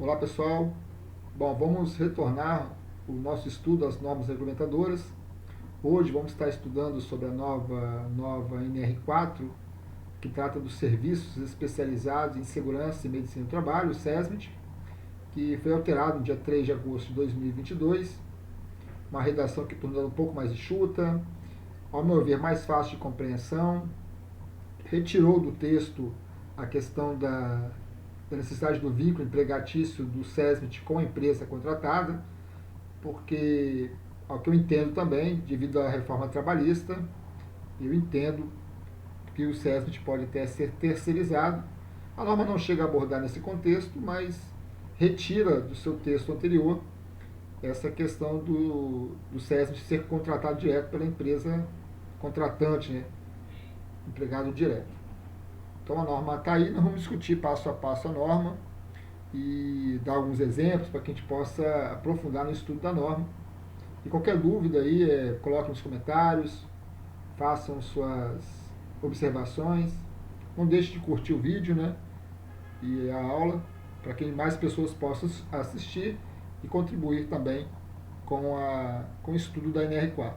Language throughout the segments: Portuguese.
Olá pessoal, bom, vamos retornar o nosso estudo às normas regulamentadoras. Hoje vamos estar estudando sobre a nova NR4, que trata dos serviços especializados em segurança e medicina do trabalho, o SESMIT, que foi alterado no dia 3 de agosto de 2022, uma redação que tornou um pouco mais enxuta, ao meu ver mais fácil de compreensão, retirou do texto a questão da necessidade do vínculo empregatício do SESMIT com a empresa contratada, porque, ao que eu entendo também, devido à reforma trabalhista, eu entendo que o SESMIT pode até ser terceirizado. A norma não chega a abordar nesse contexto, mas retira do seu texto anterior essa questão do SESMIT ser contratado direto pela empresa contratante, né? Empregado direto. Então a norma está aí, nós vamos discutir passo a passo a norma e dar alguns exemplos para que a gente possa aprofundar no estudo da norma. E qualquer dúvida aí, coloque nos comentários, façam suas observações. Não deixe de curtir o vídeo, né? E a aula, para que mais pessoas possam assistir e contribuir também com o estudo da NR4.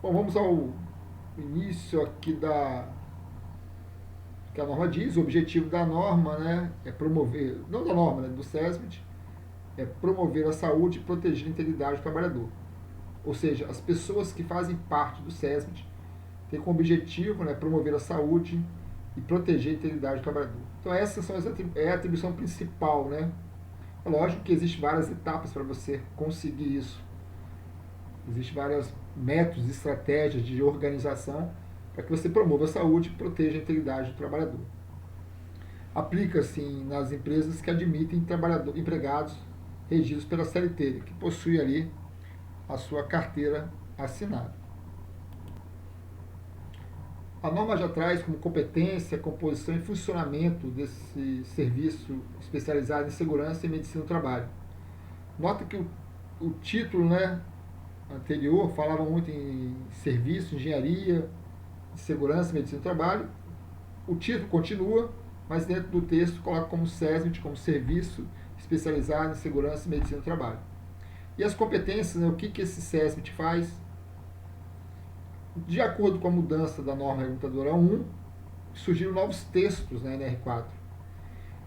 Bom, vamos ao início aqui que a norma diz. O objetivo da norma, né, é promover, não da norma, né, do SESMIT, é promover a saúde e proteger a integridade do trabalhador. Ou seja, as pessoas que fazem parte do SESMIT têm como objetivo, né, promover a saúde e proteger a integridade do trabalhador. Então essas são é a atribuição principal, né? É lógico que existem várias etapas para você conseguir isso. Existem vários métodos, estratégias de organização para que você promova a saúde e proteja a integridade do trabalhador. Aplica-se nas empresas que admitem empregados regidos pela CLT, que possui ali a sua carteira assinada. A norma já traz como competência, composição e funcionamento desse serviço especializado em segurança e medicina do trabalho. Nota que o título, né, anterior falava muito em serviço, engenharia, segurança e medicina do trabalho. O título continua, mas dentro do texto coloca como SESMIT, como serviço especializado em segurança e medicina do trabalho. E as competências, né, o que esse SESMIT faz? De acordo com a mudança da norma regulamentadora 1, surgiram novos textos na NR4.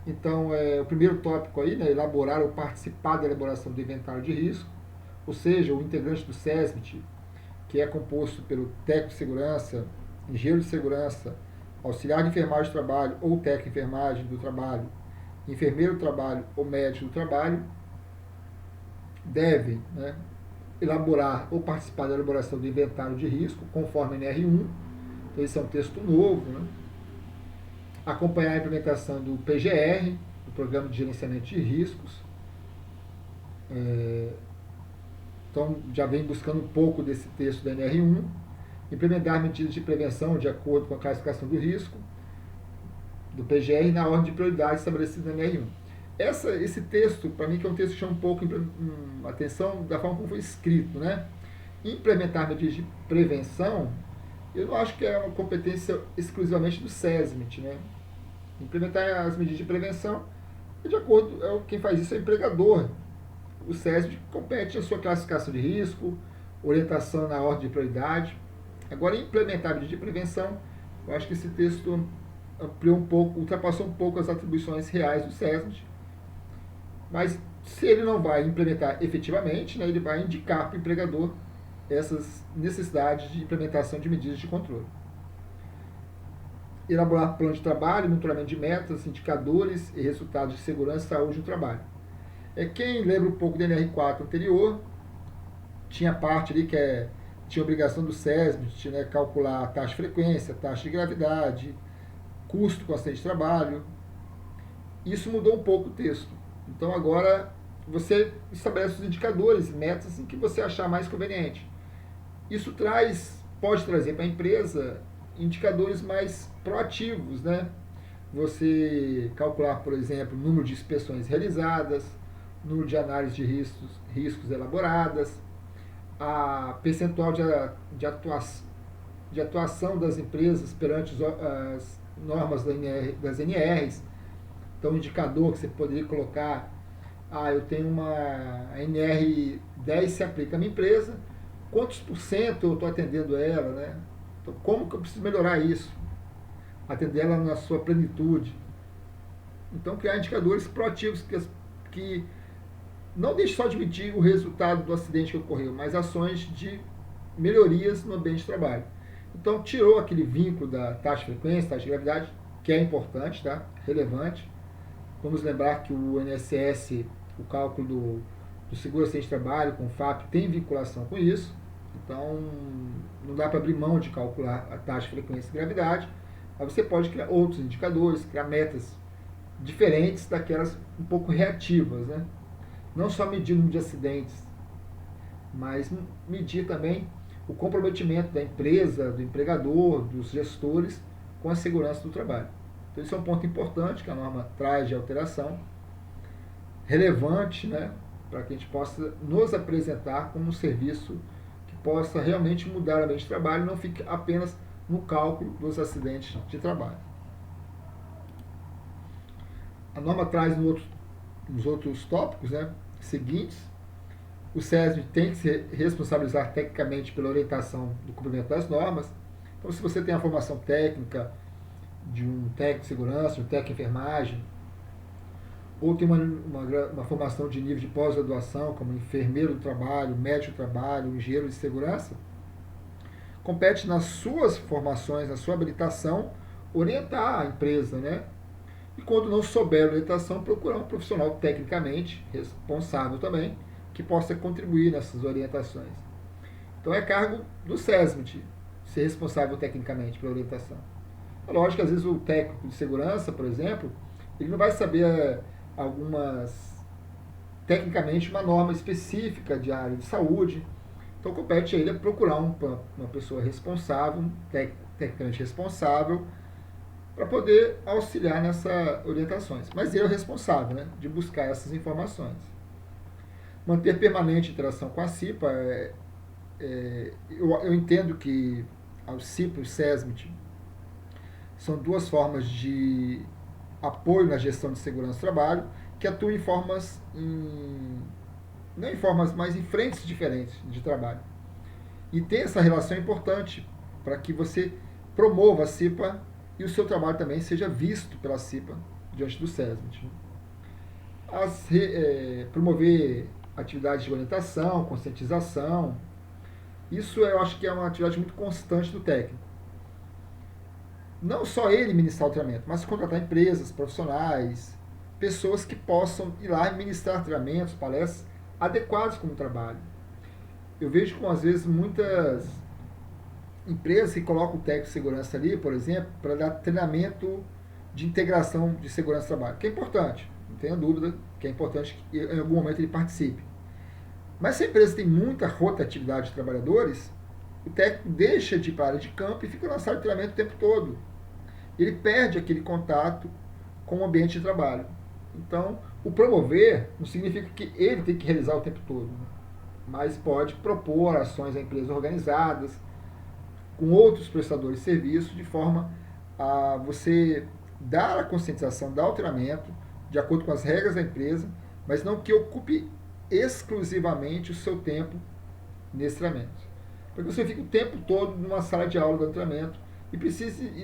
Então, o primeiro tópico aí, né, elaborar ou participar da elaboração do inventário de risco, ou seja, o integrante do SESMIT, que é composto pelo técnico de segurança, engenheiro de segurança, auxiliar de enfermagem do trabalho ou técnico de enfermagem do trabalho, enfermeiro do trabalho ou médico do trabalho, devem, né, elaborar ou participar da elaboração do inventário de risco, conforme a NR1. Então, esse é um texto novo, né? Acompanhar a implementação do PGR, do Programa de Gerenciamento de Riscos. Então, já vem buscando um pouco desse texto da NR1. Implementar medidas de prevenção de acordo com a classificação do risco do PGR na ordem de prioridade estabelecida na NR1. Esse texto, para mim, que é um texto que chama um pouco a atenção da forma como foi escrito, né? Implementar medidas de prevenção, eu não acho que é uma competência exclusivamente do SESMIT, né? Implementar as medidas de prevenção, de acordo, quem faz isso é o empregador. O SESMIT compete a sua classificação de risco, orientação na ordem de prioridade. Agora, implementar medidas de prevenção, eu acho que esse texto ampliou um pouco, ultrapassou um pouco as atribuições reais do SESMIT. Mas se ele não vai implementar efetivamente, né, ele vai indicar para o empregador essas necessidades de implementação de medidas de controle. Elaborar plano de trabalho, monitoramento de metas, indicadores e resultados de segurança e saúde no trabalho. Quem lembra um pouco do NR4 anterior, tinha parte ali tinha obrigação do SESMIT, né, calcular a taxa de frequência, taxa de gravidade, custo com acidente de trabalho. Isso mudou um pouco o texto. Então agora você estabelece os indicadores, metas em que você achar mais conveniente. Isso pode trazer para a empresa indicadores mais proativos, né? Você calcular, por exemplo, o número de inspeções realizadas, número de análises de riscos elaboradas, a percentual de atuação das empresas perante as normas das NRs, Então, um indicador que você poderia colocar, eu tenho uma NR10 se aplica à minha empresa, quantos por cento eu estou atendendo ela, né? Então, como que eu preciso melhorar isso? Atender ela na sua plenitude. Então, criar indicadores proativos que não deixe só de medir o resultado do acidente que ocorreu, mas ações de melhorias no ambiente de trabalho. Então, tirou aquele vínculo da taxa de frequência, taxa de gravidade, que é importante, tá? Relevante. Vamos lembrar que o INSS, o cálculo do seguro-acidente de trabalho com o FAP, tem vinculação com isso. Então, não dá para abrir mão de calcular a taxa de frequência e gravidade, mas você pode criar outros indicadores, criar metas diferentes daquelas um pouco reativas, né? Não só medir o número de acidentes, mas medir também o comprometimento da empresa, do empregador, dos gestores com a segurança do trabalho. Então, isso é um ponto importante que a norma traz de alteração, relevante, né, para que a gente possa nos apresentar como um serviço que possa realmente mudar o ambiente de trabalho e não fique apenas no cálculo dos acidentes de trabalho. A norma traz nos outros tópicos, né, seguintes: o SESM tem que se responsabilizar tecnicamente pela orientação do cumprimento das normas. Então, se você tem a formação técnica de um técnico de segurança, de um técnico de enfermagem, ou tem uma formação de nível de pós-graduação, como enfermeiro do trabalho, médico do trabalho, engenheiro de segurança, compete nas suas formações, na sua habilitação, orientar a empresa, né? E quando não souber a orientação, procurar um profissional tecnicamente responsável também, que possa contribuir nessas orientações. Então, é cargo do SESMIT ser responsável tecnicamente pela orientação. É lógico que às vezes o técnico de segurança, por exemplo, ele não vai saber tecnicamente, uma norma específica de área de saúde. Então, compete a ele procurar uma pessoa responsável, tecnicamente responsável, para poder auxiliar nessas orientações. Mas ele é o responsável, né, de buscar essas informações. Manter permanente interação com a CIPA. Eu entendo que a CIPA e o SESMIT são duas formas de apoio na gestão de segurança do trabalho, que atuam não em formas, mas em frentes diferentes de trabalho. E ter essa relação é importante para que você promova a CIPA e o seu trabalho também seja visto pela CIPA diante do SESMIT. Promover atividades de orientação, conscientização, isso eu acho que é uma atividade muito constante do técnico. Não só ele ministrar o treinamento, mas contratar empresas, profissionais, pessoas que possam ir lá e ministrar treinamentos, palestras adequados com o trabalho. Eu vejo como, às vezes, muitas empresas que colocam o técnico de segurança ali, por exemplo, para dar treinamento de integração de segurança do trabalho, que é importante, não tenha dúvida que é importante que em algum momento ele participe. Mas se a empresa tem muita rotatividade de trabalhadores, o técnico deixa de ir para a área de campo e fica na sala de treinamento o tempo todo. Ele perde aquele contato com o ambiente de trabalho. Então, o promover não significa que ele tem que realizar o tempo todo, né? Mas pode propor ações a empresas organizadas, com outros prestadores de serviço, de forma a você dar a conscientização, dar o treinamento, de acordo com as regras da empresa, mas não que ocupe exclusivamente o seu tempo nesse treinamento. Porque você fica o tempo todo numa sala de aula dando treinamento e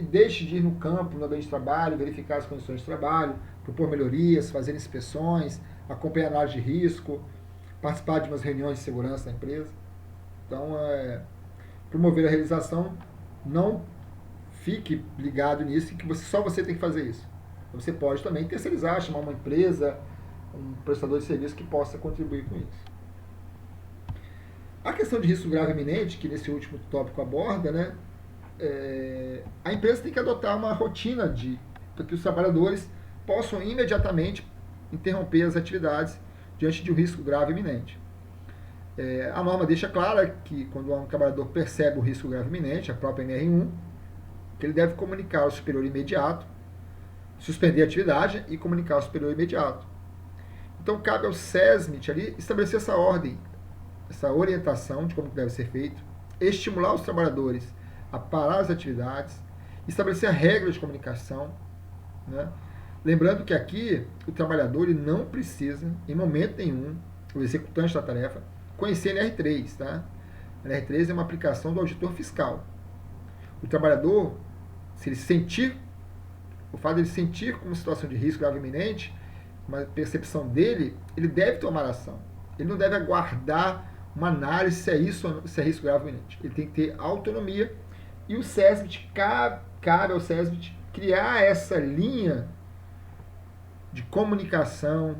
deixe de ir no campo, no ambiente de trabalho, verificar as condições de trabalho, propor melhorias, fazer inspeções, acompanhar análise de risco, participar de umas reuniões de segurança da empresa. Então, promover a realização, não fique ligado nisso, que só você tem que fazer isso. Você pode também terceirizar, chamar uma empresa, um prestador de serviço que possa contribuir com isso. A questão de risco grave iminente, que nesse último tópico aborda, né, a empresa tem que adotar uma rotina para que os trabalhadores possam imediatamente interromper as atividades diante de um risco grave iminente. A norma deixa clara que quando um trabalhador percebe o risco grave iminente, a própria NR1, que ele deve comunicar ao superior imediato, suspender a atividade e comunicar ao superior imediato. Então, cabe ao SESMIT ali estabelecer essa ordem, essa orientação de como deve ser feito, estimular os trabalhadores a parar as atividades, estabelecer a regra de comunicação, né? Lembrando que aqui o trabalhador ele não precisa, em momento nenhum, o executante da tarefa, conhecer NR3, tá? NR3 é uma aplicação do auditor fiscal. O trabalhador, se ele sentir, o fato de ele sentir como situação de risco grave iminente, uma percepção dele, ele deve tomar ação. Ele não deve aguardar uma análise se é risco grave iminente. Ele tem que ter autonomia e o SESMIT, cabe ao SESMIT criar essa linha de comunicação,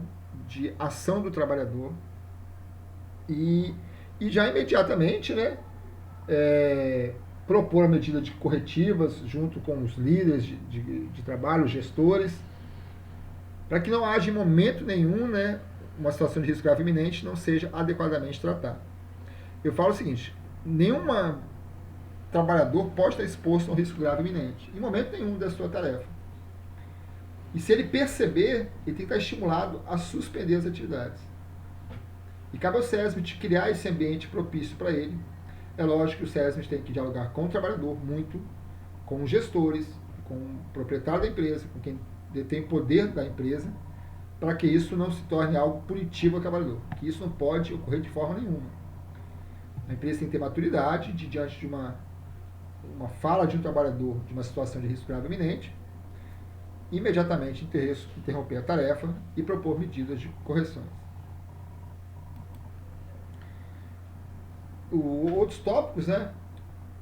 de ação do trabalhador e já imediatamente, né, propor a medida de corretivas junto com os líderes de trabalho, os gestores, para que não haja em momento nenhum, né, uma situação de risco grave iminente não seja adequadamente tratada. Eu falo o seguinte, nenhum trabalhador pode estar exposto a um risco grave iminente, em momento nenhum da sua tarefa. E se ele perceber, ele tem que estar estimulado a suspender as atividades. E cabe ao SESMIT criar esse ambiente propício para ele. É lógico que o SESMIT tem que dialogar com o trabalhador muito, com os gestores, com o proprietário da empresa, com quem detém o poder da empresa, para que isso não se torne algo punitivo ao trabalhador. Que isso não pode ocorrer de forma nenhuma. A empresa tem que ter maturidade diante de uma fala de um trabalhador de uma situação de risco grave iminente, imediatamente interromper a tarefa e propor medidas de correções. Outros tópicos, né?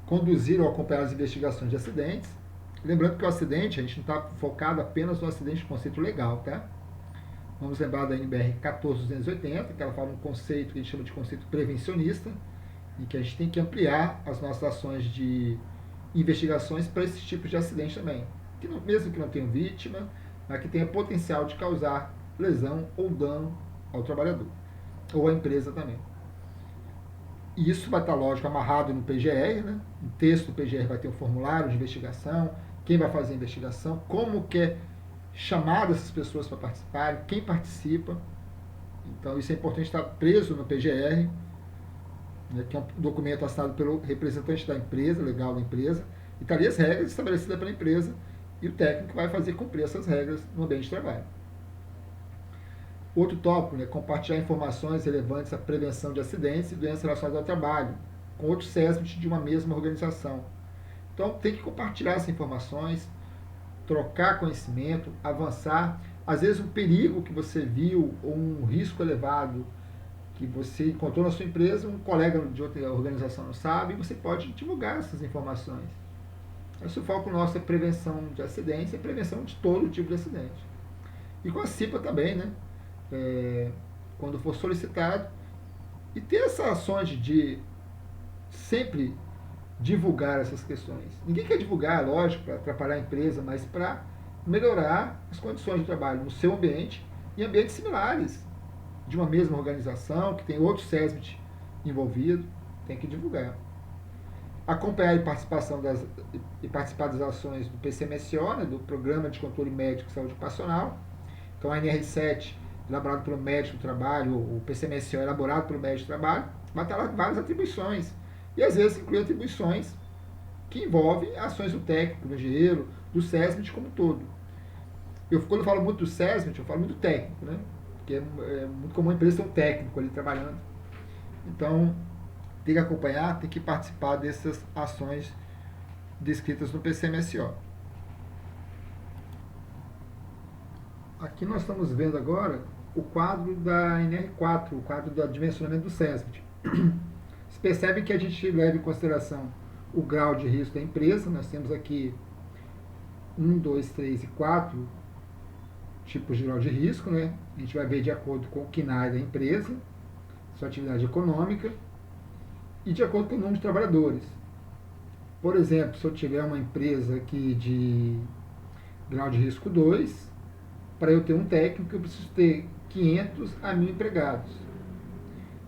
Conduzir ou acompanhar as investigações de acidentes. Lembrando que o acidente, a gente não está focado apenas no acidente de conceito legal, tá? Vamos lembrar da NBR 14280, que ela fala um conceito que a gente chama de conceito prevencionista, e que a gente tem que ampliar as nossas ações de investigações para esses tipos de acidente também. Que não, mesmo que não tenha vítima, mas que tenha potencial de causar lesão ou dano ao trabalhador, ou à empresa também. E isso vai estar, lógico, amarrado no PGR, né? O texto do PGR vai ter um formulário de investigação, quem vai fazer a investigação, como que é chamado essas pessoas para participarem, quem participa. Então isso é importante estar preso no PGR, né, que é um documento assinado pelo representante da empresa, legal da empresa, e está ali as regras estabelecidas pela empresa, e o técnico vai fazer cumprir essas regras no ambiente de trabalho. Outro tópico, né, compartilhar informações relevantes à prevenção de acidentes e doenças relacionadas ao trabalho, com outros SESMIT de uma mesma organização. Então, tem que compartilhar essas informações, trocar conhecimento, avançar. Às vezes, um perigo que você viu, ou um risco elevado que você encontrou na sua empresa, um colega de outra organização não sabe, e você pode divulgar essas informações. Esse foco nosso é prevenção de acidentes e prevenção de todo tipo de acidente. E com a CIPA também, né? Quando for solicitado, e ter essas ações de sempre divulgar essas questões. Ninguém quer divulgar, lógico, para atrapalhar a empresa, mas para melhorar as condições de trabalho no seu ambiente e ambientes similares de uma mesma organização, que tem outro SESMIT envolvido, tem que divulgar. Acompanhar e participar das ações do PCMSO, né, do Programa de Controle Médico de Saúde Ocupacional. Então, a NR7, elaborado pelo médico do trabalho, o PCMSO, elaborado pelo médico do trabalho, vai ter lá várias atribuições. E, às vezes, inclui atribuições que envolvem ações do técnico, do engenheiro, do SESMIT como um todo. Quando eu falo muito do SESMIT, eu falo muito do técnico, né? Porque é muito comum a empresa ter um técnico ali trabalhando. Então, tem que acompanhar, tem que participar dessas ações descritas no PCMSO. Aqui nós estamos vendo agora o quadro da NR4, o quadro do dimensionamento do SESMIT. Vocês percebem que a gente leva em consideração o grau de risco da empresa. Nós temos aqui 1, 2, 3 e 4 tipos de grau de risco, né? A gente vai ver de acordo com o KNAI da empresa, sua atividade econômica, e de acordo com o número de trabalhadores. Por exemplo, se eu tiver uma empresa aqui de grau de risco 2, para eu ter um técnico, eu preciso ter 500 a 1.000 empregados.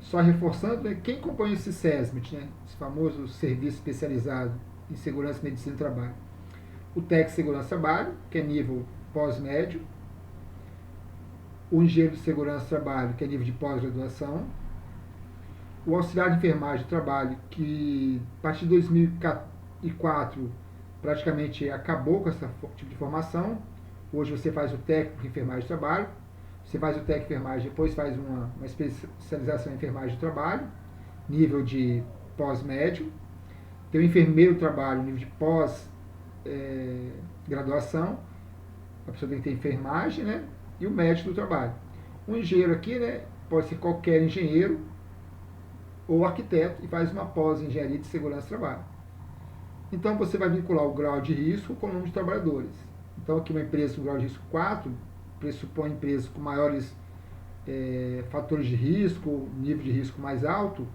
Só reforçando, né, quem compõe esse SESMIT, né, esse famoso serviço especializado em segurança e medicina do trabalho? O técnico de segurança do trabalho, que é nível pós-médio, o engenheiro de segurança do trabalho, que é nível de pós-graduação, o auxiliar de enfermagem do trabalho, que a partir de 2004 praticamente acabou com esse tipo de formação, Hoje você faz o técnico em enfermagem de trabalho, você faz o técnico em enfermagem, depois faz uma especialização em enfermagem de trabalho, nível de pós-médio. Tem o enfermeiro do trabalho, nível de pós-graduação, a pessoa tem que ter enfermagem, né? E o médico do trabalho. O engenheiro aqui, né, pode ser qualquer engenheiro ou arquiteto e faz uma pós-engenharia de segurança do trabalho. Então você vai vincular o grau de risco com o número de trabalhadores. Então aqui uma empresa com grau de risco 4 pressupõe empresas com maiores fatores de risco, nível de risco mais alto.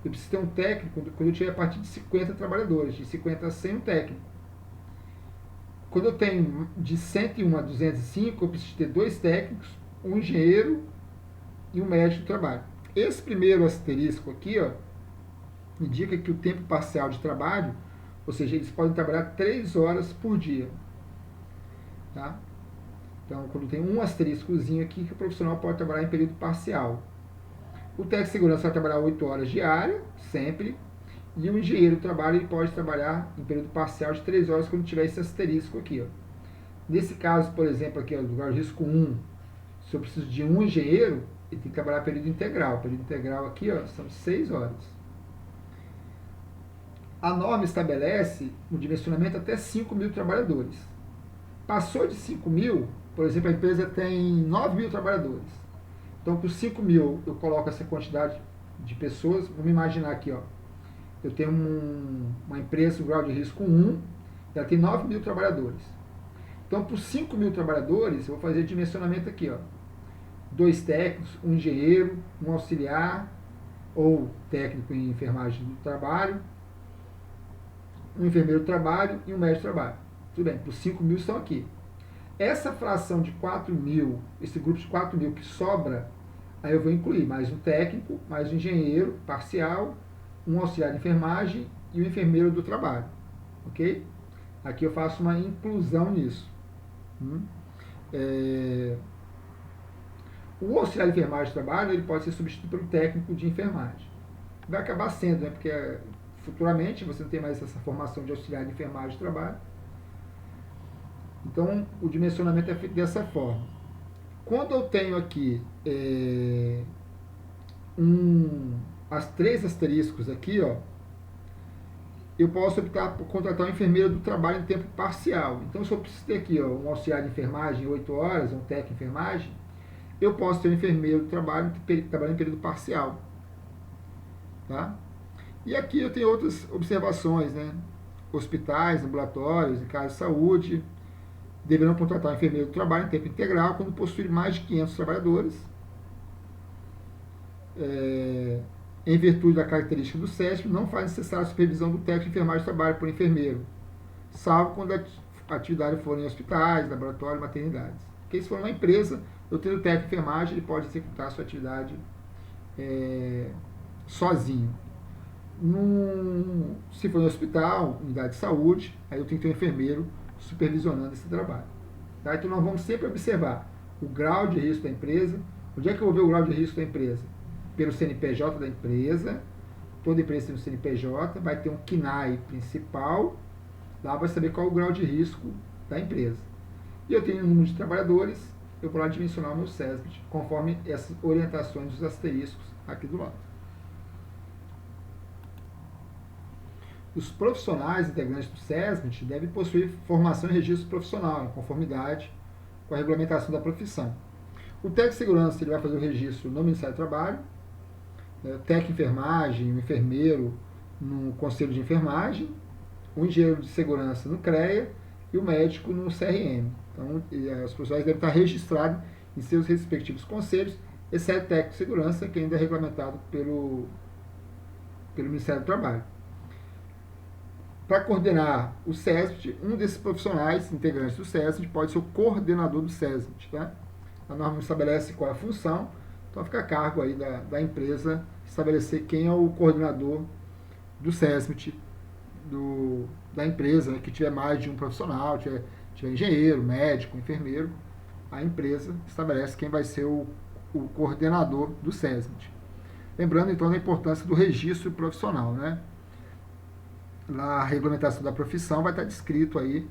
Eu preciso ter um técnico quando eu tiver a partir de 50 trabalhadores, de 50 a 100 um técnico. Quando eu tenho de 101 a 205, eu preciso ter 2 técnicos, um engenheiro e um médico do trabalho. Esse primeiro asterisco aqui, ó, indica que o tempo parcial de trabalho, ou seja, eles podem trabalhar 3 horas por dia. Tá? Então, quando tem um asteriscozinho aqui, que o profissional pode trabalhar em período parcial. O técnico de segurança vai trabalhar 8 horas diárias, sempre. E o engenheiro do trabalho ele pode trabalhar em período parcial de 3 horas quando tiver esse asterisco aqui. Ó. Nesse caso, por exemplo, aqui, ó, do grau de risco 1, se eu preciso de um engenheiro, ele tem que trabalhar período integral. O período integral aqui, ó, são 6 horas. A norma estabelece um dimensionamento até 5.000 trabalhadores. Passou de 5.000, por exemplo, a empresa tem 9.000 trabalhadores. Então, por 5.000, eu coloco essa quantidade de pessoas. Vamos imaginar aqui, ó. Eu tenho uma empresa com grau de risco 1, ela tem 9.000 trabalhadores. Então, por 5.000 trabalhadores, eu vou fazer dimensionamento aqui, ó. 2 técnicos, um engenheiro, um auxiliar, ou técnico em enfermagem do trabalho, um enfermeiro do trabalho e um médico do trabalho. Tudo bem, por 5.000 estão aqui. Essa fração de 4.000, esse grupo de 4.000 que sobra, aí eu vou incluir mais um técnico, mais um engenheiro parcial, um auxiliar de enfermagem e um enfermeiro do trabalho. Ok? Aqui eu faço uma inclusão nisso. O auxiliar de enfermagem do trabalho ele pode ser substituído pelo técnico de enfermagem. Vai acabar sendo, né? Porque futuramente você não tem mais essa formação de auxiliar de enfermagem do trabalho. Então, o dimensionamento é feito dessa forma. Quando eu tenho aqui as 3 asteriscos aqui, ó, eu posso optar por contratar um enfermeiro do trabalho em tempo parcial. Então, se eu preciso ter aqui ó, um auxiliar de enfermagem 8 horas, um técnico de enfermagem, eu posso ter um enfermeiro do trabalho trabalhando em período parcial. Tá? E aqui eu tenho outras observações, né? Hospitais, ambulatórios, em casa de saúde, deverão contratar um enfermeiro do trabalho em tempo integral quando possuir mais de 500 trabalhadores, em virtude da característica do SESP, não faz necessária a supervisão do técnico de enfermagem de trabalho por enfermeiro, salvo quando a atividade for em hospitais, laboratórios, maternidades. Porque se for uma empresa, eu tenho o técnico de enfermagem, ele pode executar a sua atividade sozinho. Se for no hospital, unidade de saúde, aí eu tenho que ter um enfermeiro supervisionando esse trabalho. Tá? Então nós vamos sempre observar o grau de risco da empresa. Onde é que eu vou ver o grau de risco da empresa? Pelo CNPJ da empresa. Toda empresa tem um CNPJ, vai ter um CNAE principal, lá vai saber qual é o grau de risco da empresa. E eu tenho um número de trabalhadores, eu vou lá dimensionar o meu SESMIT, conforme essas orientações dos asteriscos aqui do lado. Os profissionais integrantes do SESMIT devem possuir formação em registro profissional, em conformidade com a regulamentação da profissão. O técnico de segurança ele vai fazer o registro no Ministério do Trabalho, o técnico de enfermagem, o enfermeiro no Conselho de Enfermagem, o engenheiro de segurança no CREA e o médico no CRM. Então, os profissionais devem estar registrados em seus respectivos conselhos, exceto o técnico de segurança, que ainda é regulamentado pelo Ministério do Trabalho. Para coordenar o SESMIT, um desses profissionais integrantes do SESMIT pode ser o coordenador do SESMIT. Tá? A norma estabelece qual é a função, então fica a cargo aí da empresa estabelecer quem é o coordenador do SESMIT da empresa, né, que tiver mais de um profissional, tiver engenheiro, médico, enfermeiro, a empresa estabelece quem vai ser o coordenador do SESMIT. Lembrando então da importância do registro profissional, né? Na regulamentação da profissão vai estar descrito aí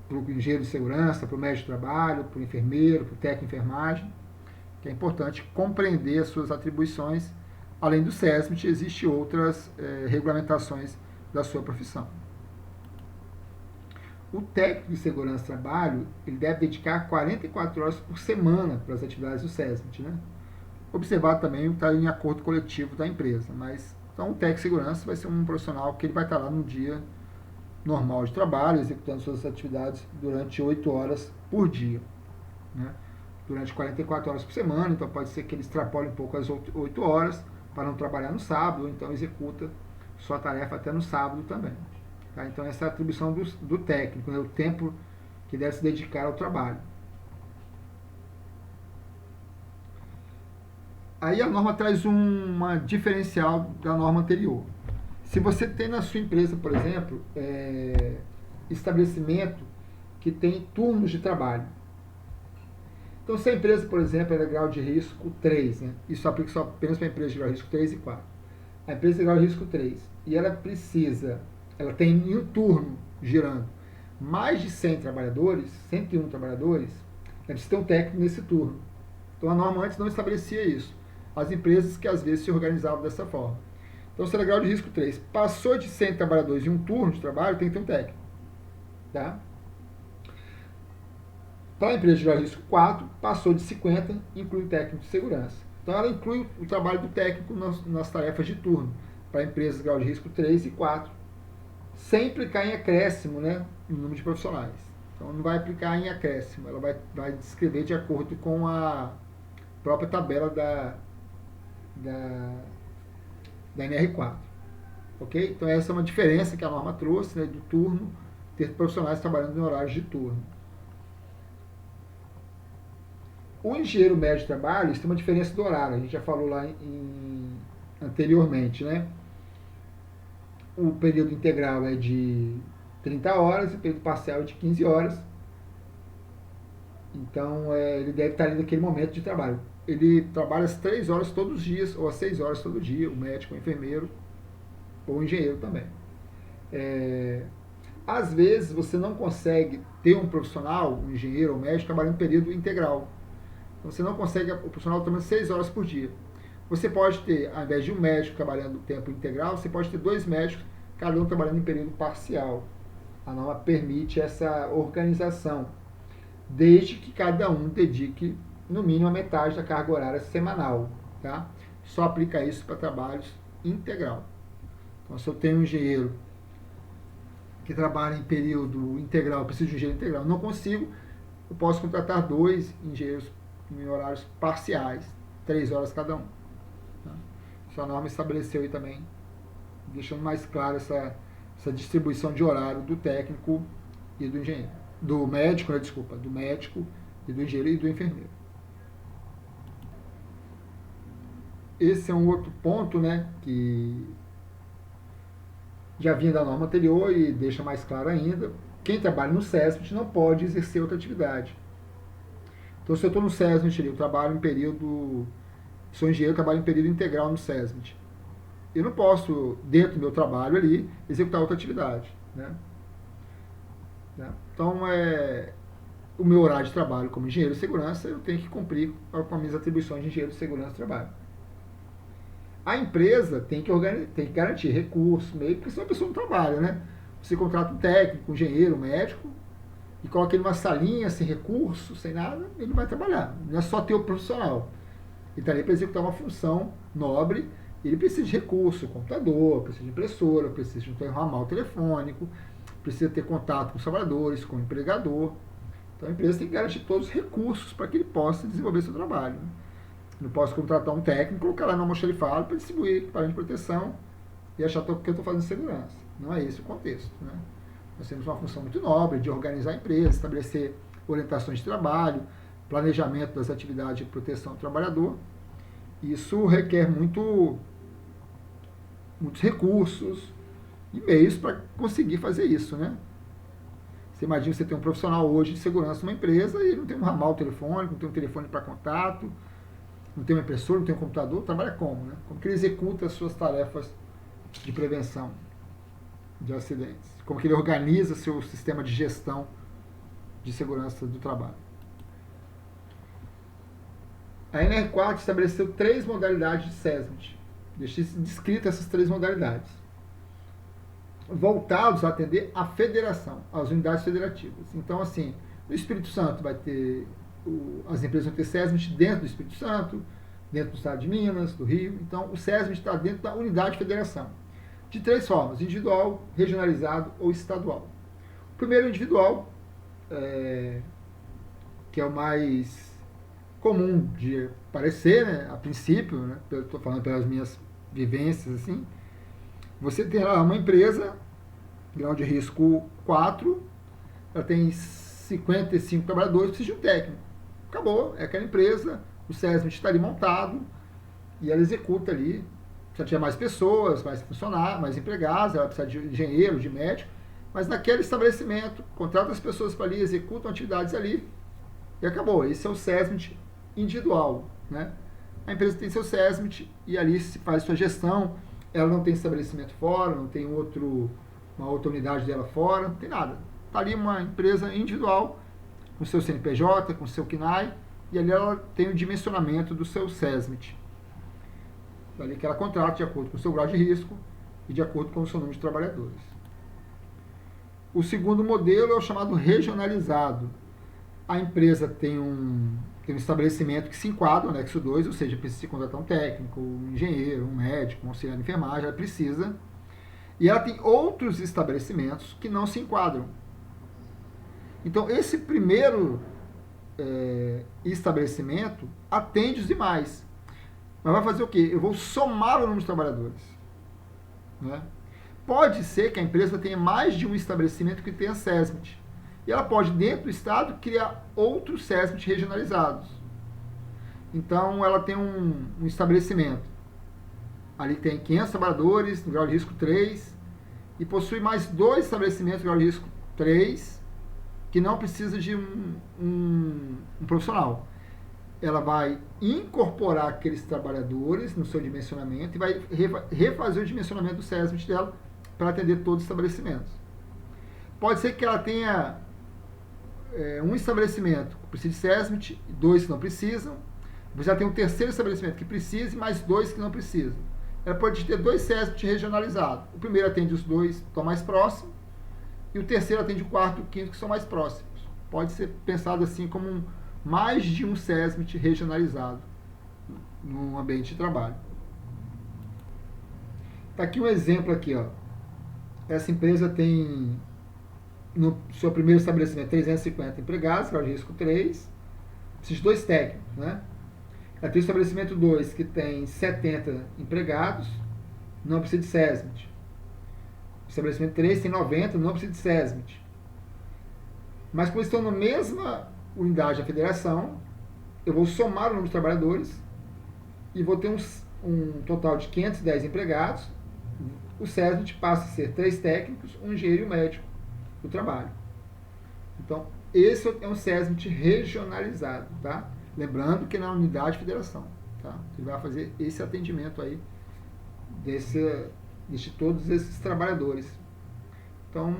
para o engenheiro de segurança, para o médico de trabalho, para o enfermeiro, para o técnico de enfermagem, que é importante compreender as suas atribuições. Além do SESMIT, existem outras regulamentações da sua profissão. O técnico de segurança do trabalho, ele deve dedicar 44 horas por semana para as atividades do SESMIT, né? Observar também o que está em acordo coletivo da empresa, mas então o técnico de segurança vai ser um profissional que ele vai estar lá no dia normal de trabalho, executando suas atividades durante 8 horas por dia, né? Durante 44 horas por semana, então pode ser que ele extrapole um pouco as 8 horas para não trabalhar no sábado, ou então executa sua tarefa até no sábado também. Tá? Então essa é a atribuição do técnico, né? O tempo que deve se dedicar ao trabalho. Aí a norma traz uma diferencial da norma anterior. Se você tem na sua empresa, por exemplo, estabelecimento que tem turnos de trabalho. Então, se a empresa, por exemplo, é de grau de risco 3, né? Isso aplica só apenas para a empresa de grau de risco 3 e 4. A empresa de grau de risco 3, e ela tem em um turno girando mais de 100 trabalhadores, 101 trabalhadores, ela precisa ter um técnico nesse turno. Então, a norma antes não estabelecia isso. As empresas que às vezes se organizavam dessa forma. Então, se ela é grau de risco 3, passou de 100 trabalhadores em um turno de trabalho, tem que ter um técnico. Tá? Para a empresa de grau de risco 4, passou de 50, inclui o técnico de segurança. Então, ela inclui o trabalho do técnico nas tarefas de turno, para empresas de grau de risco 3 e 4, sem aplicar em acréscimo, né, no número de profissionais. Então, não vai aplicar em acréscimo, ela vai descrever de acordo com a própria tabela da NR4. Ok? Então, essa é uma diferença que a norma trouxe, né, do turno, ter profissionais trabalhando em horários de turno. O engenheiro médio de trabalho, isso tem uma diferença do horário, a gente já falou lá anteriormente, né? O período integral é de 30 horas e o período parcial é de 15 horas. Então, ele deve estar ali naquele momento de trabalho. Ele trabalha às 3 horas todos os dias, ou às 6 horas todo dia, o médico, o enfermeiro, ou o engenheiro também. Às vezes, você não consegue ter um profissional, um engenheiro ou um médico, trabalhando em período integral. Você não consegue o profissional trabalhando 6 horas por dia. Você pode ter, ao invés de um médico trabalhando tempo integral, você pode ter 2 médicos, cada um trabalhando em período parcial. A norma permite essa organização, desde que cada um dedique no mínimo a metade da carga horária semanal. Tá? Só aplica isso para trabalhos integral. Então, se eu tenho um engenheiro que trabalha em período integral, eu preciso de um engenheiro integral, não consigo, eu posso contratar 2 engenheiros em horários parciais, 3 horas cada um. Tá? Isso a norma estabeleceu aí também, deixando mais claro essa distribuição de horário do técnico e do engenheiro. Do médico, né, desculpa, do médico e do engenheiro e do enfermeiro. Esse é um outro ponto, né, que já vinha da norma anterior e deixa mais claro ainda. Quem trabalha no SESMIT não pode exercer outra atividade. Então, se eu estou no SESMIT, eu trabalho em período... Sou engenheiro, trabalho em período integral no SESMIT. Eu não posso, dentro do meu trabalho ali, executar outra atividade. Né? Então, o meu horário de trabalho como engenheiro de segurança, eu tenho que cumprir com as minhas atribuições de engenheiro de segurança de trabalho. A empresa tem que garantir recursos, meio, porque senão a pessoa não trabalha, né? Você contrata um técnico, um engenheiro, um médico, e coloca ele numa salinha, sem recursos, sem nada, ele não vai trabalhar. Não é só ter o profissional. Ele está ali para executar uma função nobre, ele precisa de recurso, computador, precisa de impressora, precisa de um ramal telefônico, precisa ter contato com os trabalhadores, com o empregador. Então a empresa tem que garantir todos os recursos para que ele possa desenvolver seu trabalho. Né? Não posso contratar um técnico, colocar lá no almoxarifado para distribuir equipamento de proteção e achar que eu estou fazendo segurança. Não é esse o contexto. Né? Nós temos uma função muito nobre de organizar a empresa, estabelecer orientações de trabalho, planejamento das atividades de proteção do trabalhador. Isso requer muitos recursos e meios para conseguir fazer isso. Né? Você imagina você ter um profissional hoje de segurança numa empresa e ele não tem um ramal telefônico, não tem um telefone para contato, não tem uma impressora, não tem um computador, trabalha como? Né? Como que ele executa as suas tarefas de prevenção de acidentes? Como que ele organiza seu sistema de gestão de segurança do trabalho. A NR4 estabeleceu 3 modalidades de SESMIT. Deixei descritas essas 3 modalidades, voltados a atender a federação, as unidades federativas. Então, assim, no Espírito Santo vai ter, as empresas vão ter SESMIT dentro do Espírito Santo, dentro do estado de Minas, do Rio. Então, o SESMIT está dentro da unidade de federação. De 3 formas: individual, regionalizado ou estadual. O primeiro, individual, que é o mais comum de aparecer, né, a princípio, né, eu estou falando pelas minhas vivências, assim, você tem lá uma empresa, grau de risco 4, ela tem 55 trabalhadores, precisa de um técnico. Acabou, é aquela empresa, o SESMIT está ali montado e ela executa ali. Já tinha mais pessoas, mais funcionários, mais empregados, ela precisa de engenheiro, de médico, mas naquele estabelecimento, contrata as pessoas para ali, executam atividades ali e acabou. Esse é o SESMIT individual, né? A empresa tem seu SESMIT e ali se faz sua gestão, ela não tem estabelecimento fora, não tem uma outra unidade dela fora, não tem nada. Está ali uma empresa individual, com seu CNPJ, com seu CNAE, e ali ela tem o dimensionamento do seu SESMIT. Ali que ela contrata de acordo com o seu grau de risco e de acordo com o seu número de trabalhadores. O segundo modelo é o chamado regionalizado. A empresa tem um estabelecimento que se enquadra no anexo 2, ou seja, precisa contratar um técnico, um engenheiro, um médico, um auxiliar de enfermagem, ela precisa. E ela tem outros estabelecimentos que não se enquadram. Então, esse primeiro estabelecimento atende os demais. Mas vai fazer o quê? Eu vou somar o número de trabalhadores. Né? Pode ser que a empresa tenha mais de um estabelecimento que tenha SESMIT. E ela pode, dentro do estado, criar outros SESMIT regionalizados. Então, ela tem um estabelecimento. Ali tem 500 trabalhadores, no grau de risco 3, e possui mais 2 estabelecimentos no grau de risco 3, que não precisa de um profissional. Ela vai incorporar aqueles trabalhadores no seu dimensionamento e vai refazer o dimensionamento do SESMIT dela para atender todos os estabelecimentos. Pode ser que ela tenha um estabelecimento que precisa de SESMIT, 2 que não precisam, depois ela tem um terceiro estabelecimento que precisa e mais 2 que não precisam. Ela pode ter 2 SESMIT regionalizados. O primeiro atende os 2 que estão mais próximos e o terceiro atende o quarto e o quinto que são mais próximos. Pode ser pensado assim como mais de um SESMIT regionalizado no ambiente de trabalho. Está aqui um exemplo aqui, ó. Essa empresa tem no seu primeiro estabelecimento 350 empregados, grau de risco 3, precisa de 2 técnicos, né? Ela tem o estabelecimento 2 que tem 70 empregados, não precisa de SESMIT. O estabelecimento 3 tem 90, não precisa de SESMIT. Mas como estão na mesma unidade da federação, eu vou somar o número de trabalhadores e vou ter um total de 510 empregados. O SESMIT passa a ser 3 técnicos, um engenheiro e um médico do trabalho. Então, esse é um SESMIT regionalizado, tá? Lembrando que na unidade de federação, tá? Ele vai fazer esse atendimento aí de todos esses trabalhadores. Então,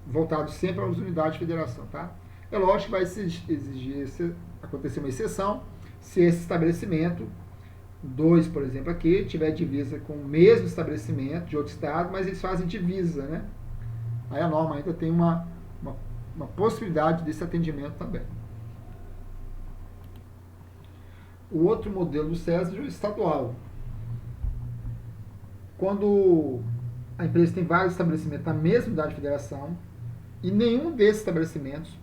voltado sempre às unidades de federação, tá? É lógico que vai exigir acontecer uma exceção se esse estabelecimento, 2, por exemplo, aqui, tiver divisa com o mesmo estabelecimento de outro estado, mas eles fazem divisa, né? Aí a norma ainda tem uma possibilidade desse atendimento também. O outro modelo do SESMIT é o estadual. Quando a empresa tem vários estabelecimentos na mesma unidade de federação e nenhum desses estabelecimentos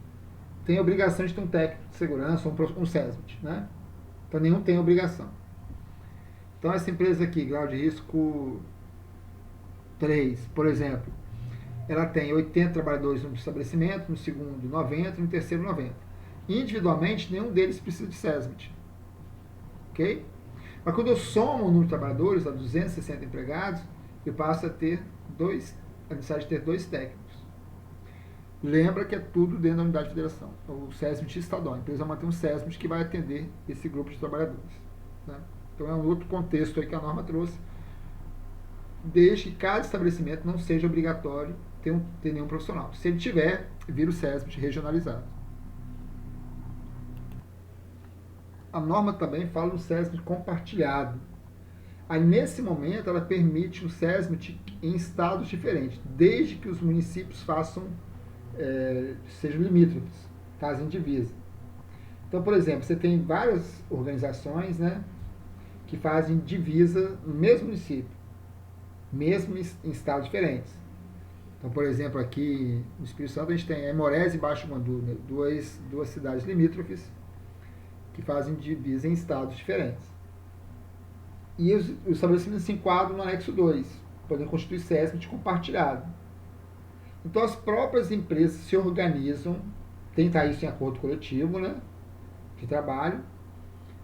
tem a obrigação de ter um técnico de segurança ou um SESMIT, né? Então nenhum tem obrigação. Então essa empresa aqui, grau de risco 3, por exemplo, ela tem 80 trabalhadores no estabelecimento, no segundo 90 e no terceiro 90. Individualmente, nenhum deles precisa de SESMIT. Ok? Mas quando eu somo o número de trabalhadores, a 260 empregados, eu passo a ter a necessidade de ter 2 técnicos. Lembra que é tudo dentro da unidade de federação. O SESMIT estadual. A empresa vai manter um SESMIT que vai atender esse grupo de trabalhadores. Né? Então é um outro contexto aí que a norma trouxe, desde que cada estabelecimento não seja obrigatório ter nenhum profissional. Se ele tiver, vira o SESMIT regionalizado. a norma também fala do SESMIT compartilhado. Aí, nesse momento, ela permite o SESMIT em estados diferentes, desde que os municípios sejam limítrofes, fazem divisa. Então, por exemplo, você tem várias organizações, né, que fazem divisa no mesmo município, mesmo em estados diferentes. Então, por exemplo, aqui no Espírito Santo a gente tem Aimorés e Baixo Mandu, né, duas cidades limítrofes que fazem divisa em estados diferentes. E os estabelecimentos se enquadram no anexo 2, podem constituir SESMIT compartilhado. Então, as próprias empresas se organizam, tentar isso em acordo coletivo, né, de trabalho,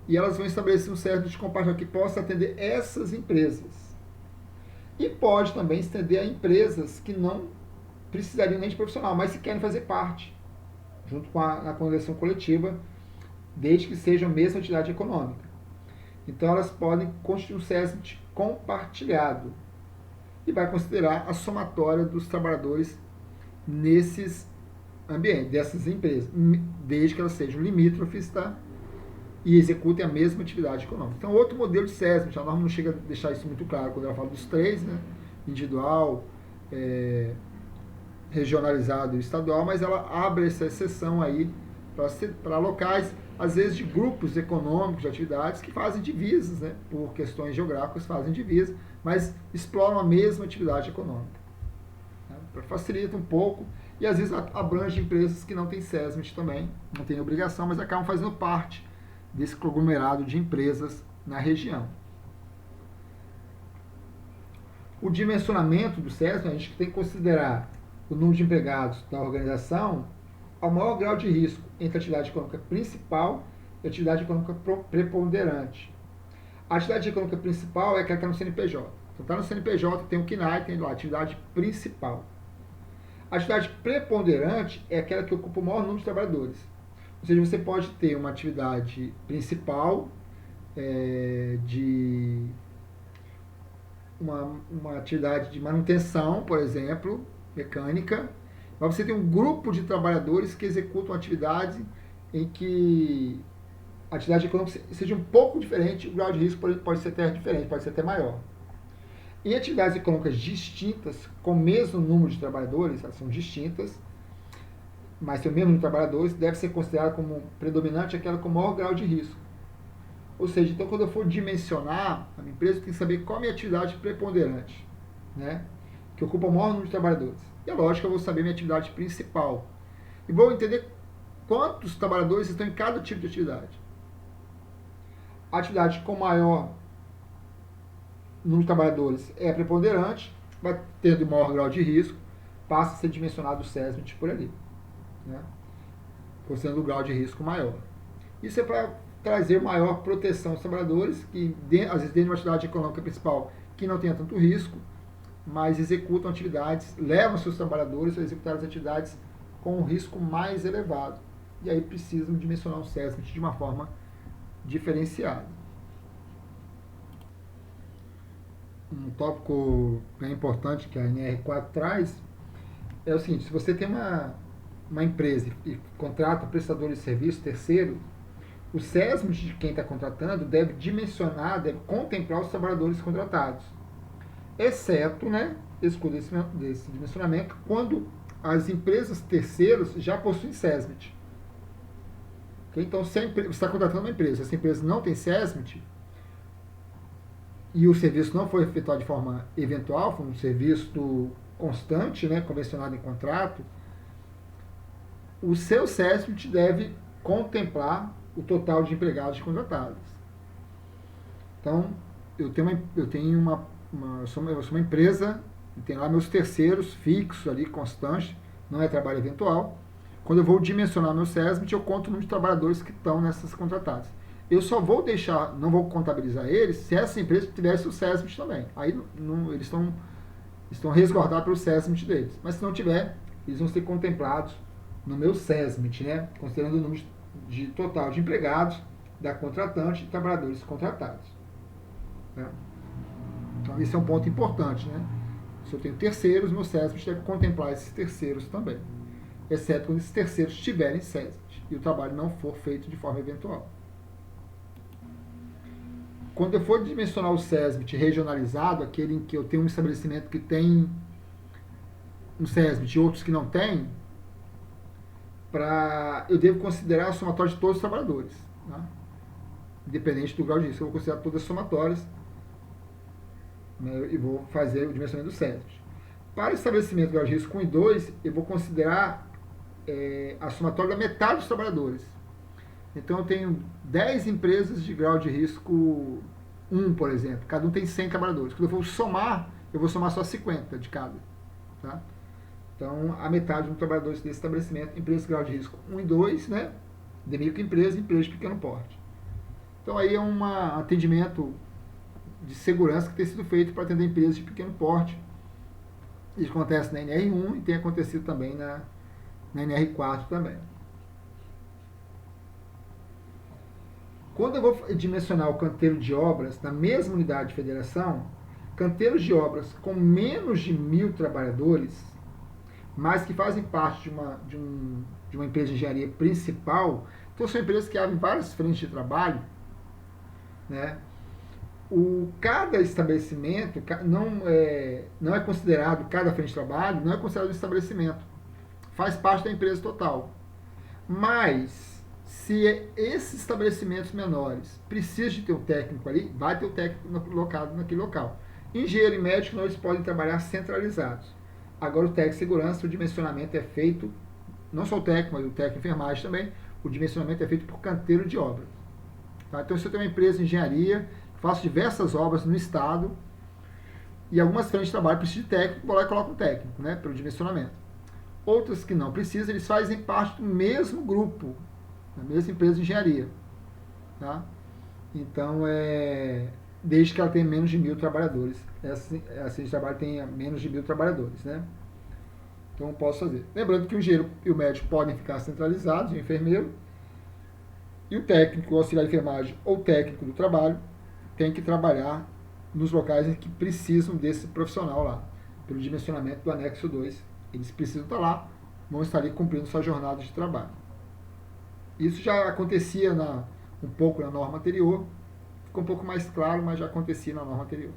e elas vão estabelecer um SESMIT compartilhado que possa atender essas empresas. E pode também estender a empresas que não precisariam nem de profissional, mas se querem fazer parte, junto com a convenção coletiva, desde que seja a mesma atividade econômica. Então, elas podem constituir um SESMIT compartilhado e vai considerar a somatória dos trabalhadores nesses ambientes, dessas empresas, desde que elas sejam limítrofes, tá? E executem a mesma atividade econômica. Então, outro modelo de SESMIT, a norma não chega a deixar isso muito claro quando ela fala dos três, né? Individual, regionalizado e estadual, mas ela abre essa exceção aí para locais, às vezes de grupos econômicos, de atividades que fazem divisas, né? Por questões geográficas fazem divisas, mas exploram a mesma atividade econômica. Né? Facilita um pouco e às vezes abrange empresas que não têm SESMIT também, não têm obrigação, mas acabam fazendo parte desse conglomerado de empresas na região. O dimensionamento do SESMIT, a gente tem que considerar o número de empregados da organização ao maior grau de risco entre a atividade econômica principal e a atividade econômica preponderante. A atividade econômica principal é aquela que está no CNPJ. Então, está no CNPJ, tem o CNAE, tem lá a atividade principal. A atividade preponderante é aquela que ocupa o maior número de trabalhadores. Ou seja, você pode ter uma atividade principal de uma atividade de manutenção, por exemplo, mecânica, mas você tem um grupo de trabalhadores que executam atividades em que a atividade econômica seja um pouco diferente, o grau de risco pode ser até diferente, pode ser até maior. Em atividades econômicas distintas, com o mesmo número de trabalhadores, elas são distintas, mas tem o mesmo número de trabalhadores, deve ser considerada como predominante aquela com maior grau de risco. Ou seja, então quando eu for dimensionar a minha empresa, eu tenho que saber qual é a minha atividade preponderante, né? Que ocupa o maior número de trabalhadores. E é lógico que eu vou saber minha atividade principal. E vou entender quantos trabalhadores estão em cada tipo de atividade. A atividade com maior número de trabalhadores é preponderante, vai tendo maior grau de risco, passa a ser dimensionado o SESMIT por ali, né? Considerando o grau de risco maior. Isso é para trazer maior proteção aos trabalhadores, que às vezes dentro de uma atividade econômica principal que não tenha tanto risco, mas executam atividades, levam seus trabalhadores a executar as atividades com um risco mais elevado. E aí precisam dimensionar o SESMIT de uma forma diferenciada. Um tópico bem importante que a NR4 traz é o seguinte: se você tem uma empresa e contrata prestadores de serviço terceiro, o SESMIT de quem está contratando deve dimensionar, deve contemplar os trabalhadores contratados, exceto, né, excluído desse dimensionamento, quando as empresas terceiros já possuem SESMIT. Okay? Então, se você está contratando uma empresa, essa empresa não tem SESMIT, e o serviço não foi efetuado de forma eventual, foi um serviço constante, né, convencionado em contrato, o seu SESMIT deve contemplar o total de empregados contratados. Então, eu sou uma empresa, e tenho lá meus terceiros fixos ali, constantes, não é trabalho eventual. Quando eu vou dimensionar meu SESMIT, eu conto o número de trabalhadores que estão nessas contratadas. Eu só vou deixar, não vou contabilizar eles, se essa empresa tivesse o SESMIT também. Aí eles estão resguardados pelo SESMIT deles. Mas se não tiver, eles vão ser contemplados no meu SESMIT, né? Considerando o número de total de empregados, da contratante e trabalhadores contratados. Né? Então, esse é um ponto importante, né? Se eu tenho terceiros, meu SESMIT deve contemplar esses terceiros também, exceto quando esses terceiros tiverem SESMIT e o trabalho não for feito de forma eventual. quando eu for dimensionar o SESMIT regionalizado, aquele em que eu tenho um estabelecimento que tem um SESMIT e outros que não tem, eu devo considerar a somatória de todos os trabalhadores, né? Independente do grau de risco, eu vou considerar todas as somatórias, né, e vou fazer o dimensionamento do SESMIT. Para estabelecimento de grau de risco 1 e 2, eu vou considerar a somatória da metade dos trabalhadores. Então, eu tenho 10 empresas de grau de risco 1, por exemplo. Cada um tem 100 trabalhadores. Quando eu for somar, eu vou somar só 50 de cada. Tá? Então, a metade dos trabalhadores desse estabelecimento, empresas de grau de risco 1 e 2, né? De microempresa e empresa de pequeno porte. Então, aí é um atendimento de segurança que tem sido feito para atender empresas de pequeno porte. Isso acontece na NR1 e tem acontecido também na NR4 também. Quando eu vou dimensionar o canteiro de obras na mesma unidade de federação, canteiros de obras com menos de 1.000 trabalhadores, mas que fazem parte de uma empresa de engenharia principal, então são empresas que abrem várias frentes de trabalho, né? Cada estabelecimento não é considerado, cada frente de trabalho não é considerado um estabelecimento, faz parte da empresa total. Mas, se esses estabelecimentos menores precisam de ter um técnico ali, vai ter um técnico colocado naquele local. Engenheiro e médico não, eles podem trabalhar centralizados. Agora, o técnico de segurança, o dimensionamento é feito, não só o técnico, mas o técnico de enfermagem também, o dimensionamento é feito por canteiro de obra. Tá? Então, se eu tenho uma empresa de engenharia, faço diversas obras no estado, e algumas frentes de trabalho precisam de técnico, vou lá e coloco um técnico, né, pelo dimensionamento. Outras que não precisam, eles fazem parte do mesmo grupo, da mesma empresa de engenharia. Tá? Então, desde que ela tenha menos de 1.000 trabalhadores. Essa de trabalho tenha menos de 1.000 trabalhadores. Né? Então, eu posso fazer. Lembrando que o engenheiro e o médico podem ficar centralizados, o enfermeiro, e o técnico, o auxiliar de enfermagem ou técnico do trabalho, tem que trabalhar nos locais em que precisam desse profissional lá, pelo dimensionamento do anexo 2. Eles precisam estar lá, vão estar ali cumprindo sua jornada de trabalho. Isso já acontecia um pouco na norma anterior, ficou um pouco mais claro, mas já acontecia na norma anterior.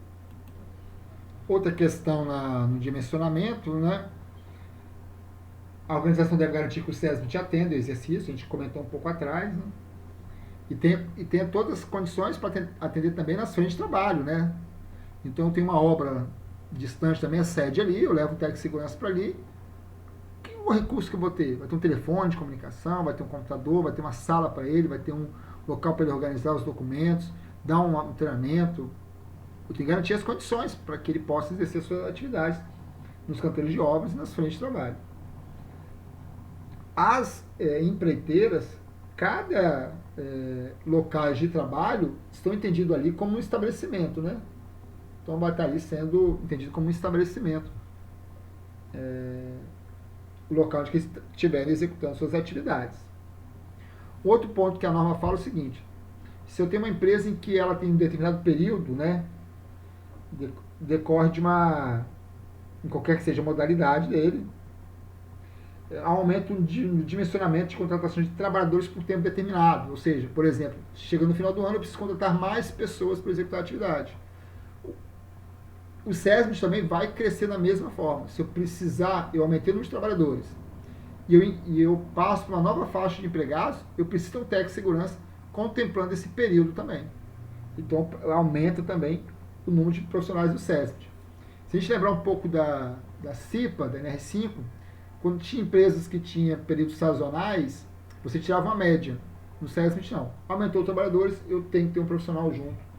Outra questão no dimensionamento, né? A organização deve garantir que o SESMIT atenda o exercício, a gente comentou um pouco atrás, né? E tenha todas as condições para atender também nas frentes de trabalho, né? Então, eu tenho uma obra distante da minha sede ali, eu levo um técnico de segurança para ali. Que o recurso que eu vou ter? Vai ter um telefone de comunicação, vai ter um computador, vai ter uma sala para ele, vai ter um local para ele organizar os documentos, dar um treinamento. Eu tenho que garantir as condições para que ele possa exercer suas atividades nos canteiros de obras e nas frentes de trabalho. As empreiteiras, cada locais de trabalho estão entendidos ali como um estabelecimento, né? Então vai estar ali sendo entendido como um estabelecimento, o local onde eles estiverem executando suas atividades. Outro ponto que a norma fala é o seguinte: se eu tenho uma empresa em que ela tem um determinado período, né, decorre em qualquer que seja a modalidade dele, há um aumento de dimensionamento de contratação de trabalhadores por tempo determinado. Ou seja, por exemplo, chega no final do ano, eu preciso contratar mais pessoas para executar a atividade. O SESMIT também vai crescer da mesma forma. Se eu precisar, eu aumentei o número de trabalhadores e eu passo para uma nova faixa de empregados, eu preciso ter um técnico de segurança contemplando esse período também. Então, aumenta também o número de profissionais do SESMIT. Se a gente lembrar um pouco da CIPA, da NR5, quando tinha empresas que tinham períodos sazonais, você tirava uma média. No SESMIT não. Aumentou os trabalhadores, eu tenho que ter um profissional junto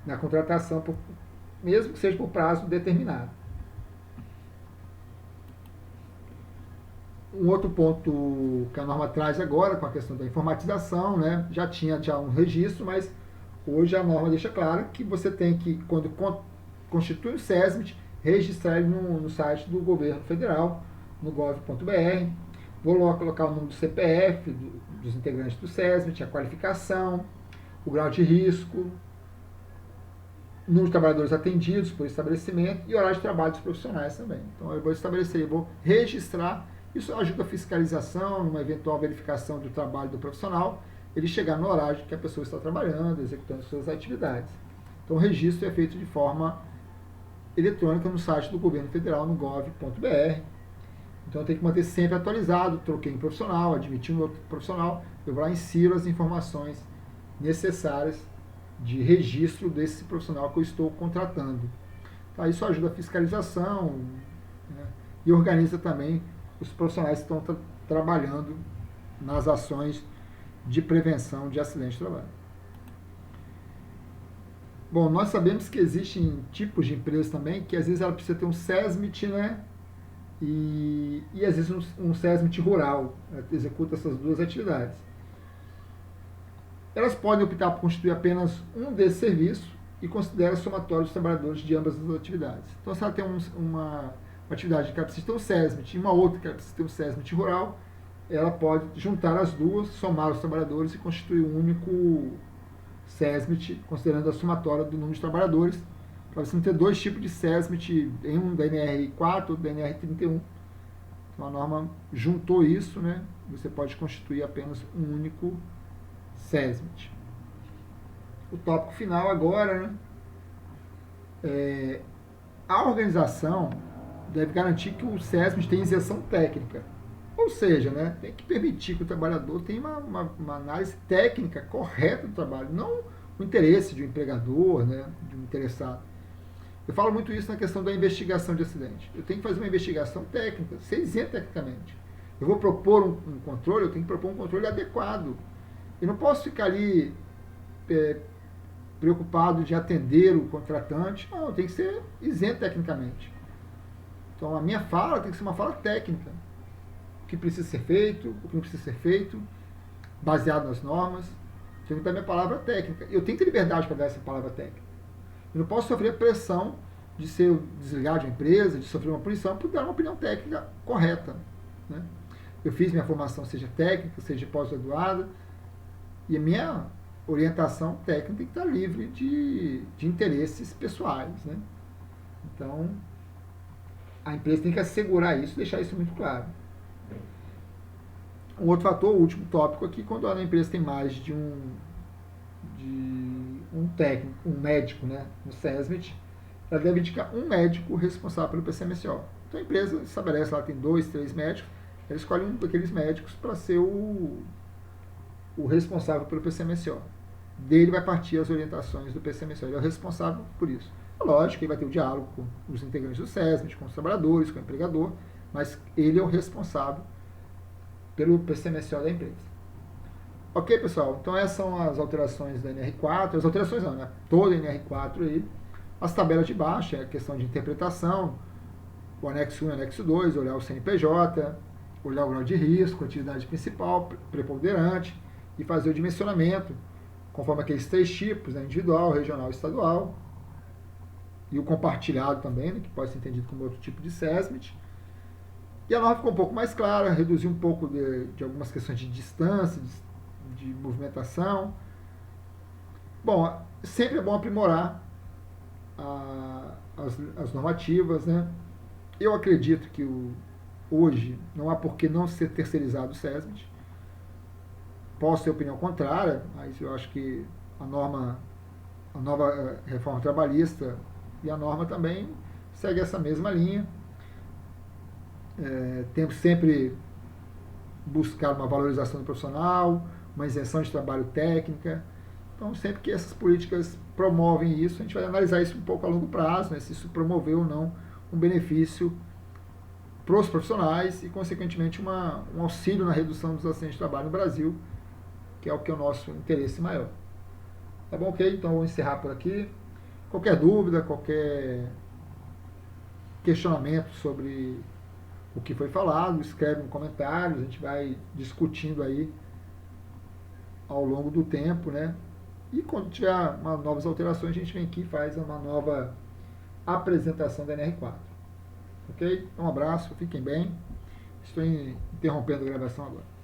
na contratação, mesmo que seja por prazo determinado. Um outro ponto que a norma traz agora, com a questão da informatização, né? Já tinha um registro, mas hoje a norma deixa claro que você tem que, quando constitui o SESMIT, registrar ele no site do governo federal, no gov.br. Vou colocar o número do CPF dos integrantes do SESMIT, a qualificação, o grau de risco, número de trabalhadores atendidos por estabelecimento e horário de trabalho dos profissionais também. Então, eu vou estabelecer, eu vou registrar. Isso ajuda a fiscalização, numa eventual verificação do trabalho do profissional, ele chegar no horário que a pessoa está trabalhando, executando suas atividades. Então, o registro é feito de forma eletrônica no site do governo federal, no gov.br. Então, eu tenho que manter sempre atualizado, troquei um profissional, admiti um outro profissional, eu vou lá e insiro as informações necessárias de registro desse profissional que eu estou contratando. Tá? Isso ajuda a fiscalização, né? E organiza também os profissionais que estão trabalhando nas ações de prevenção de acidente de trabalho. Bom, nós sabemos que existem tipos de empresas também que às vezes ela precisa ter um SESMIT, né? E às vezes um SESMIT rural, executa essas duas atividades. Elas podem optar por constituir apenas um desses serviços e considera somatório dos trabalhadores de ambas as atividades. Então, se ela tem uma atividade que ela precisa ter um SESMIT e uma outra que ela precisa ter um SESMIT rural, ela pode juntar as duas, somar os trabalhadores e constituir um único SESMIT, considerando a somatória do número de trabalhadores, para você não ter dois tipos de SESMIT, um da NR4 ou da NR31. Então, a norma juntou isso, né? Você pode constituir apenas um único SESMIT. O tópico final agora, né? A organização deve garantir que o SESMIT tenha isenção técnica. Ou seja, né, tem que permitir que o trabalhador tenha uma análise técnica correta do trabalho, não o interesse de um empregador, né, de um interessado. Eu falo muito isso na questão da investigação de acidente. Eu tenho que fazer uma investigação técnica, ser isento tecnicamente. Eu vou propor um controle, eu tenho que propor um controle adequado. Eu não posso ficar ali preocupado de atender o contratante. Não, eu tenho que ser isento tecnicamente. Então, a minha fala tem que ser uma fala técnica. O que precisa ser feito, o que não precisa ser feito, baseado nas normas. Tenho que dar minha palavra técnica. Eu tenho que ter liberdade para dar essa palavra técnica. Eu não posso sofrer pressão de ser desligado de uma empresa, de sofrer uma punição por dar uma opinião técnica correta, né? Eu fiz minha formação, seja técnica, seja pós-graduada, e a minha orientação técnica tem que estar livre de interesses pessoais, né? Então, a empresa tem que assegurar isso, deixar isso muito claro. Um outro fator, o último tópico aqui, quando a empresa tem mais de um técnico, um médico, né, no SESMIT, ela deve indicar um médico responsável pelo PCMSO. Então a empresa estabelece, ela tem 2, 3 médicos, ela escolhe um daqueles médicos para ser o responsável pelo PCMSO. Dele vai partir as orientações do PCMSO, ele é o responsável por isso. Lógico que ele vai ter o diálogo com os integrantes do SESMIT, com os trabalhadores, com o empregador, mas ele é o responsável pelo PCMSO da empresa. Ok, pessoal? Então essas são as alterações da NR4, as alterações não, né? Toda a NR4 aí. As tabelas de baixo, é a questão de interpretação, o anexo 1 e o anexo 2, olhar o CNPJ, olhar o grau de risco, atividade principal, preponderante, e fazer o dimensionamento, conforme aqueles 3 tipos, né? Individual, regional e estadual, e o compartilhado também, né? Que pode ser entendido como outro tipo de SESMIT. E a norma ficou um pouco mais clara, reduziu um pouco de algumas questões de distância, de movimentação. Bom, sempre é bom aprimorar as normativas, né? Eu acredito que hoje não há por que não ser terceirizado o SESMIT. Posso ter opinião contrária, mas eu acho que a nova reforma trabalhista e a norma também segue essa mesma linha. Temos sempre buscar uma valorização do profissional, uma isenção de trabalho técnica. Então, sempre que essas políticas promovem isso, a gente vai analisar isso um pouco a longo prazo, né, se isso promoveu ou não um benefício para os profissionais e, consequentemente, um auxílio na redução dos acidentes de trabalho no Brasil, que é o nosso interesse maior. Tá bom? Ok? Então, vou encerrar por aqui. Qualquer dúvida, qualquer questionamento sobre o que foi falado, escreve nos comentários, a gente vai discutindo aí ao longo do tempo, né? E quando tiver novas alterações, a gente vem aqui e faz uma nova apresentação da NR4. Ok? Um abraço, fiquem bem. Estou interrompendo a gravação agora.